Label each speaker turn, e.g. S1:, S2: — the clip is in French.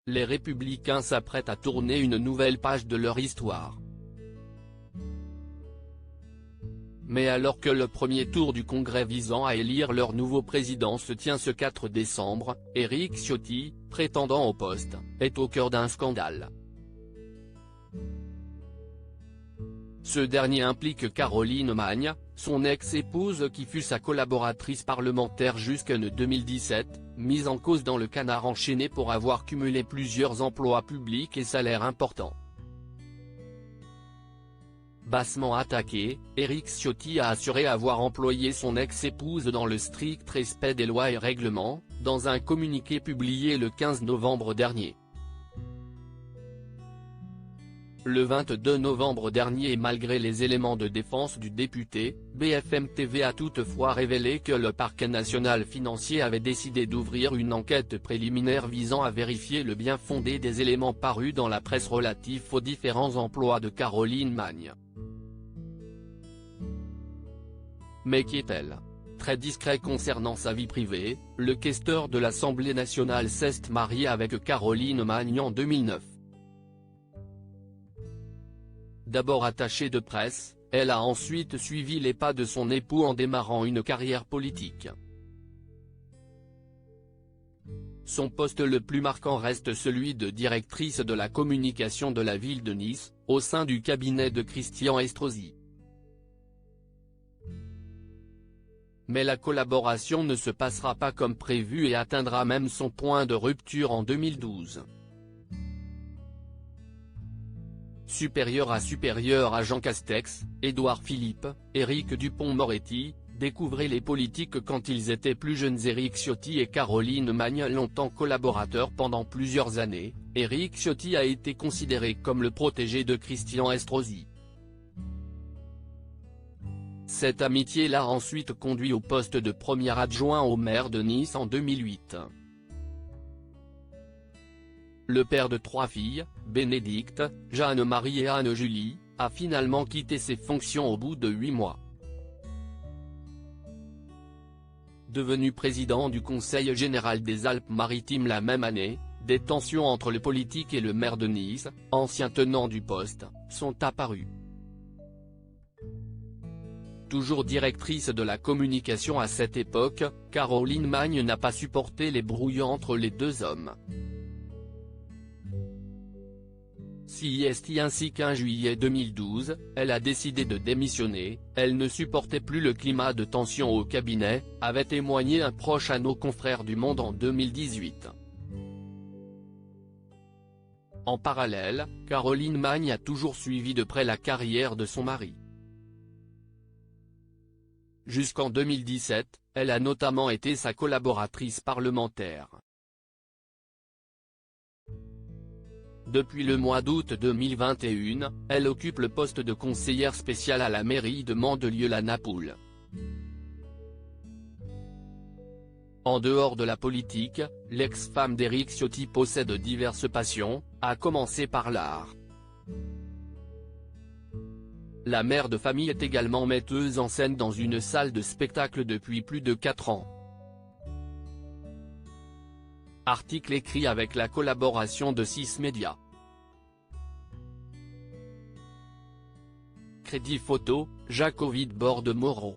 S1: les Républicains s'apprêtent à tourner une nouvelle page de leur histoire. Mais alors que le premier tour du Congrès visant à élire leur nouveau président se tient ce 4 décembre, Éric Ciotti, prétendant au poste, est au cœur d'un scandale. Ce dernier implique Caroline Magne, son ex-épouse qui fut sa collaboratrice parlementaire jusqu'en 2017, mise en cause dans le canard enchaîné pour avoir cumulé plusieurs emplois publics et salaires importants. Bassement attaqué, Éric Ciotti a assuré avoir employé son ex-épouse dans le strict respect des lois et règlements, dans un communiqué publié le 15 novembre dernier. Le 22 novembre dernier et malgré les éléments de défense du député, BFM TV a toutefois révélé que le parquet national financier avait décidé d'ouvrir une enquête préliminaire visant à vérifier le bien-fondé des éléments parus dans la presse relatifs aux différents emplois de Caroline Magne. Mais qui est-elle ? Très discret concernant sa vie privée, le questeur de l'Assemblée nationale s'est marié avec Caroline Magne en 2009. D'abord attachée de presse, elle a ensuite suivi les pas de son époux en démarrant une carrière politique. Son poste le plus marquant reste celui de directrice de la communication de la ville de Nice, au sein du cabinet de Christian Estrosi. Mais la collaboration ne se passera pas comme prévu et atteindra même son point de rupture en 2012. Supérieur à Jean Castex, Édouard Philippe, Éric Dupond-Moretti, découvrez les politiques quand ils étaient plus jeunes. Éric Ciotti et Caroline Magne longtemps collaborateurs pendant plusieurs années, Éric Ciotti a été considéré comme le protégé de Christian Estrosi. Cette amitié l'a ensuite conduit au poste de premier adjoint au maire de Nice en 2008. Le père de 3 filles, Bénédicte, Jeanne-Marie et Anne-Julie, a finalement quitté ses fonctions au bout de 8 mois. Devenu président du Conseil général des Alpes-Maritimes la même année, des tensions entre le politique et le maire de Nice, ancien tenant du poste, sont apparues. Toujours directrice de la communication à cette époque, Caroline Magne n'a pas supporté les brouilles entre les deux hommes. Ainsi qu'en juillet 2012, elle a décidé de démissionner, elle ne supportait plus le climat de tension au cabinet, avait témoigné un proche à nos confrères du Monde en 2018. En parallèle, Caroline Magne a toujours suivi de près la carrière de son mari. Jusqu'en 2017, elle a notamment été sa collaboratrice parlementaire. Depuis le mois d'août 2021, elle occupe le poste de conseillère spéciale à la mairie de Mandelieu-la-Napoule. En dehors de la politique, l'ex-femme d'Éric Ciotti possède diverses passions, à commencer par l'art. La mère de famille est également metteuse en scène dans une salle de spectacle depuis plus de 4 ans. Article écrit avec la collaboration de 6 médias. Crédit photo, Jacques Ovid Borde Moreau.